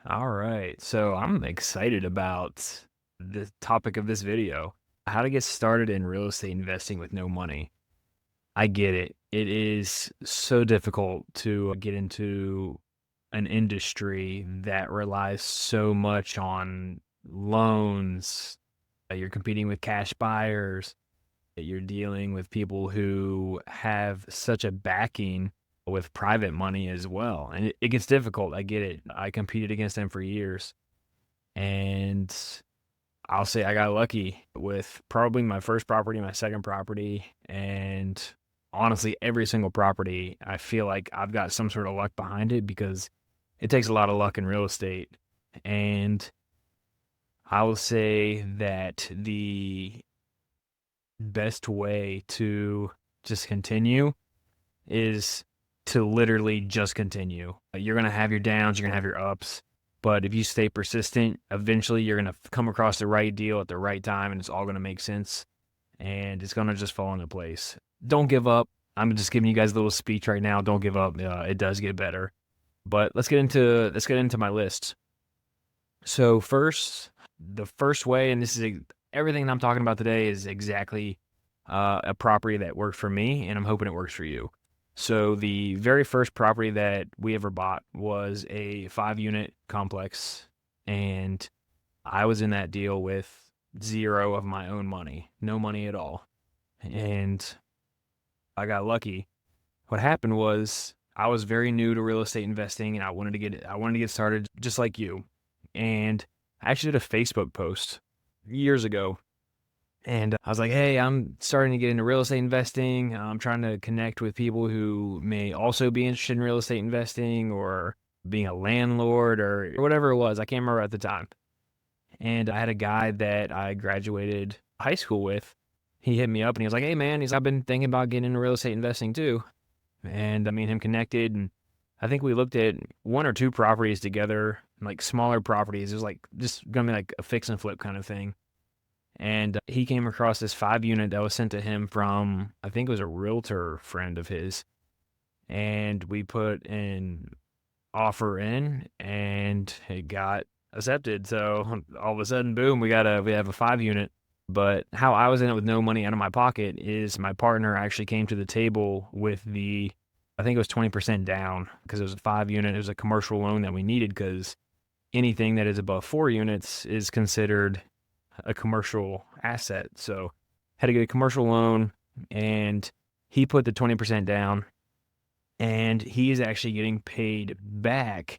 All right. So I'm excited about the topic of this video, how to get started in real estate investing with no money. I get it. It is so difficult to get into an industry that relies so much on loans. You're competing with cash buyers. You're dealing with people who have such a backing with private money as well. And it gets difficult. I get it. I competed against them for years. And I'll say I got lucky with probably my first property, my second property, and honestly, every single property, I feel like I've got some sort of luck behind it because it takes a lot of luck in real estate. And I will say that the best way to just continue is to literally just continue. You're going to have your downs, you're going to have your ups, but if you stay persistent, eventually you're going to come across the right deal at the right time and it's all going to make sense and it's going to just fall into place. Don't give up. I'm just giving you guys a little speech right now. Don't give up. It does get better. But let's get into my list. So first, the first way, and this is everything I'm talking about today is exactly a property that worked for me, and I'm hoping it works for you. So the very first property that we ever bought was a 5-unit complex, and I was in that deal with zero of my own money, no money at all. And I got lucky. What happened was I was very new to real estate investing and I wanted to get started just like you. And I actually did a Facebook post years ago and I was like, hey, I'm starting to get into real estate investing. I'm trying to connect with people who may also be interested in real estate investing or being a landlord or whatever it was. I can't remember at the time. And I had a guy that I graduated high school with. He hit me up and he was like, hey, man, I've been thinking about getting into real estate investing too. And me and him connected. And I think we looked at one or two properties together, like smaller properties. It was like just gonna be like a fix and flip kind of thing. And he came across this 5-unit that was sent to him from, I think it was a realtor friend of his. And we put an offer in and it got accepted. So all of a sudden, boom, we have a 5-unit. But how I was in it with no money out of my pocket is my partner actually came to the table with I think it was 20% down because it was a 5-unit. It was a commercial loan that we needed because anything that is above 4 units is considered a commercial asset. So had to get a commercial loan and he put the 20% down and he is actually getting paid back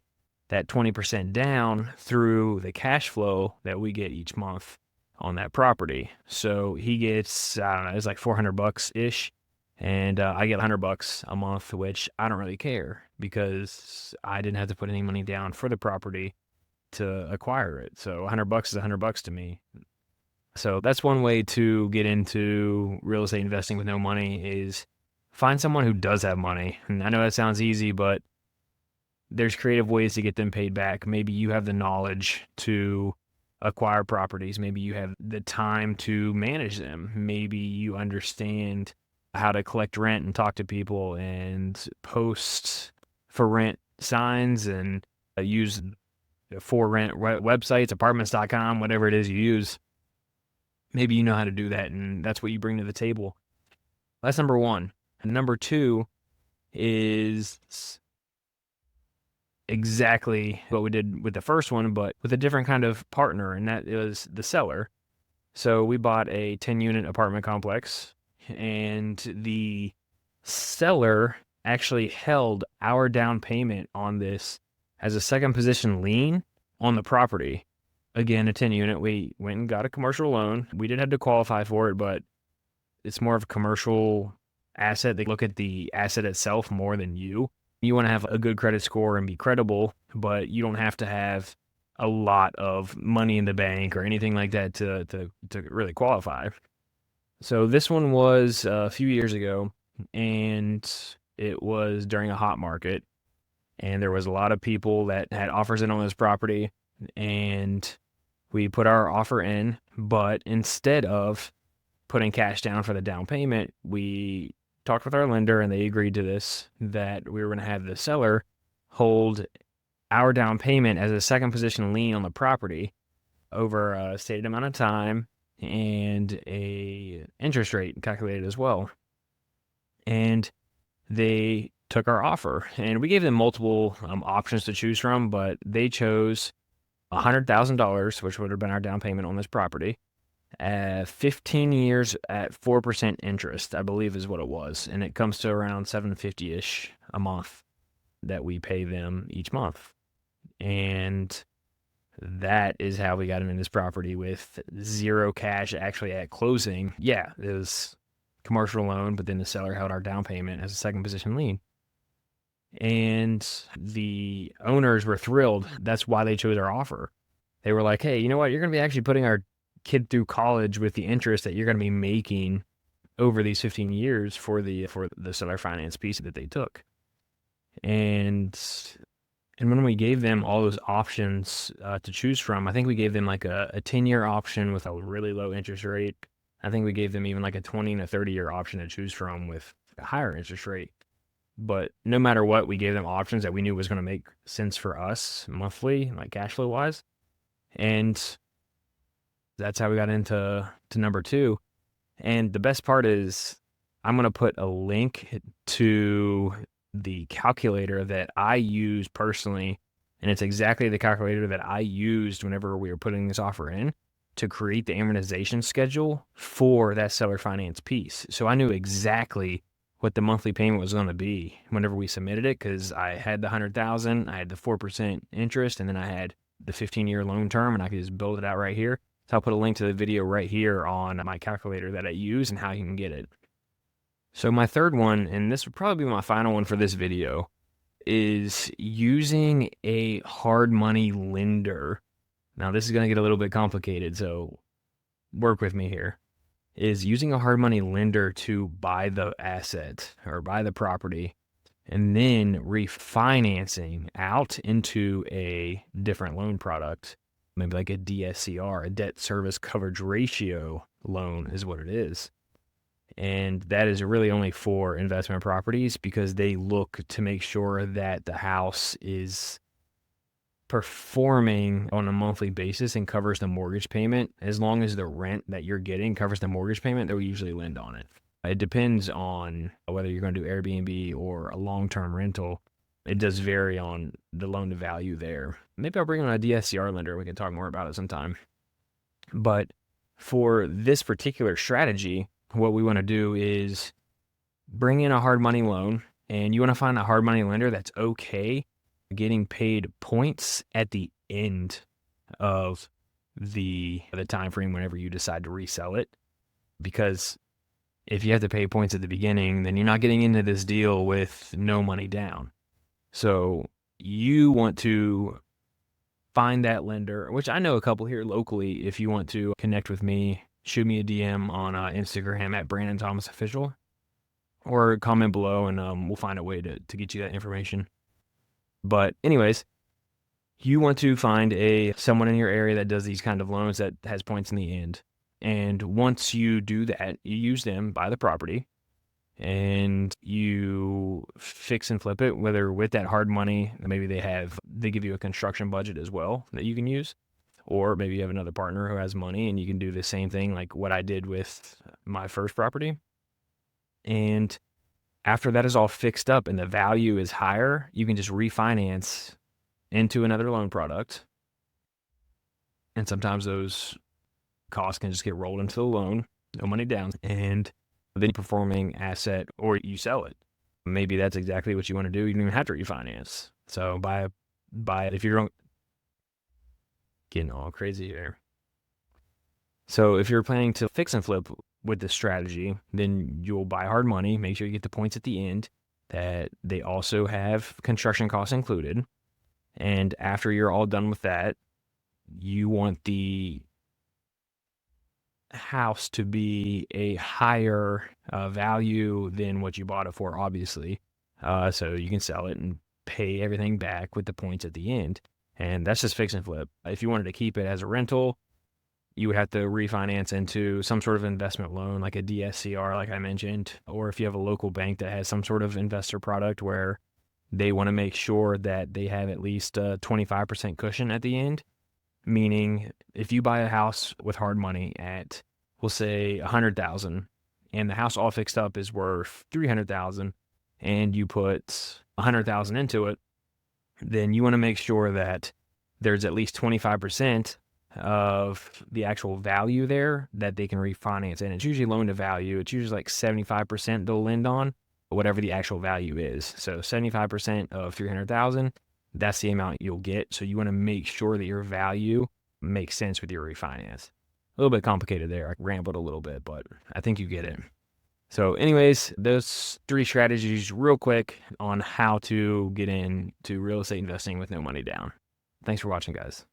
that 20% down through the cash flow that we get each month on that property. So he gets, I don't know, it's like $400 ish. And I get $100 a month, which I don't really care because I didn't have to put any money down for the property to acquire it. So $100 is $100 to me. So that's one way to get into real estate investing with no money is find someone who does have money. And I know that sounds easy, but there's creative ways to get them paid back. Maybe you have the knowledge to acquire properties. Maybe you have the time to manage them. Maybe you understand how to collect rent and talk to people and post for rent signs and use for rent websites, apartments.com, whatever it is you use. Maybe you know how to do that and that's what you bring to the table. That's number one. And number two is exactly what we did with the first one, but with a different kind of partner, and that is the seller. So we bought a 10-unit apartment complex, and the seller actually held our down payment on this as a second position lien on the property. Again, a 10-unit. We went and got a commercial loan. We did have to qualify for it, but it's more of a commercial asset. They look at the asset itself more than you. You want to have a good credit score and be credible, but you don't have to have a lot of money in the bank or anything like that to really qualify. So this one was a few years ago, and it was during a hot market, and there was a lot of people that had offers in on this property, and we put our offer in, but instead of putting cash down for the down payment, we talked with our lender and they agreed to this, that we were going to have the seller hold our down payment as a second position lien on the property over a stated amount of time and a interest rate calculated as well. And they took our offer, and we gave them multiple options to choose from, but they chose $100,000, which would have been our down payment on this property, 15 years at 4% interest, I believe is what it was. And it comes to around $750-ish a month that we pay them each month. And that is how we got into this property with zero cash actually at closing. Yeah, it was commercial loan, but then the seller held our down payment as a second position lien. And the owners were thrilled. That's why they chose our offer. They were like, hey, you know what? You're going to be actually putting our kid through college with the interest that you're going to be making over these 15 years for the seller finance piece that they took. And when we gave them all those options to choose from, I think we gave them like a 10-year option with a really low interest rate. I think we gave them even like a 20 and a 30-year option to choose from with a higher interest rate. But no matter what, we gave them options that we knew was going to make sense for us monthly, like cash flow wise. And that's how we got into number two. And the best part is I'm going to put a link to the calculator that I use personally. And it's exactly the calculator that I used whenever we were putting this offer in to create the amortization schedule for that seller finance piece. So I knew exactly what the monthly payment was going to be whenever we submitted it, because I had the 100,000, I had the 4% interest, and then I had the 15-year loan term, and I could just build it out right here. So I'll put a link to the video right here on my calculator that I use and how you can get it. So my third one, and this would probably be my final one for this video, is using a hard money lender. Now this is going to get a little bit complicated, so work with me here. Is using a hard money lender to buy the asset or buy the property and then refinancing out into a different loan product, maybe like a DSCR, a debt service coverage ratio loan is what it is. And that is really only for investment properties because they look to make sure that the house is performing on a monthly basis and covers the mortgage payment. As long as the rent that you're getting covers the mortgage payment, they'll usually lend on it. It depends on whether you're going to do Airbnb or a long-term rental. It does vary on the loan to value there. Maybe I'll bring on a DSCR lender. We can talk more about it sometime. But for this particular strategy, what we want to do is bring in a hard money loan, and you want to find a hard money lender that's okay getting paid points at the end of the time frame whenever you decide to resell it. Because if you have to pay points at the beginning, then you're not getting into this deal with no money down. So you want to find that lender, which I know a couple here locally. If you want to connect with me, shoot me a DM on Instagram at Brandon Thomas Official, or comment below, and we'll find a way to get you that information. But anyways, you want to find someone in your area that does these kind of loans that has points in the end. And once you do that, you use them, buy the property, and you fix and flip it, whether with that hard money, maybe they give you a construction budget as well that you can use, or maybe you have another partner who has money and you can do the same thing like what I did with my first property. And after that is all fixed up and the value is higher, you can just refinance into another loan product. And sometimes those costs can just get rolled into the loan, no money down, and then performing asset, or you sell it. Maybe that's exactly what you want to do. You don't even have to refinance. So buy it if you're getting all crazy here. So if you're planning to fix and flip with this strategy, then you'll buy hard money, make sure you get the points at the end, that they also have construction costs included. And after you're all done with that, you want the house to be a higher value than what you bought it for, obviously. So you can sell it and pay everything back with the points at the end. And that's just fix and flip. If you wanted to keep it as a rental, you would have to refinance into some sort of investment loan, like a DSCR, like I mentioned, or if you have a local bank that has some sort of investor product where They want to make sure that they have at least a 25% cushion at the end, meaning if you buy a house with hard money at, we'll say 100,000, and the house all fixed up is worth 300,000, and you put 100,000 into it, then you want to make sure that there's at least 25% of the actual value there that they can refinance. And it's usually loan to value. It's usually like 75% they'll lend on whatever the actual value is. So 75% of 300,000, that's the amount you'll get. So you want to make sure that your value makes sense with your refinance. A little bit complicated there. I rambled a little bit, but I think you get it. So anyways, those 3 strategies real quick on how to get into real estate investing with no money down. Thanks for watching, guys.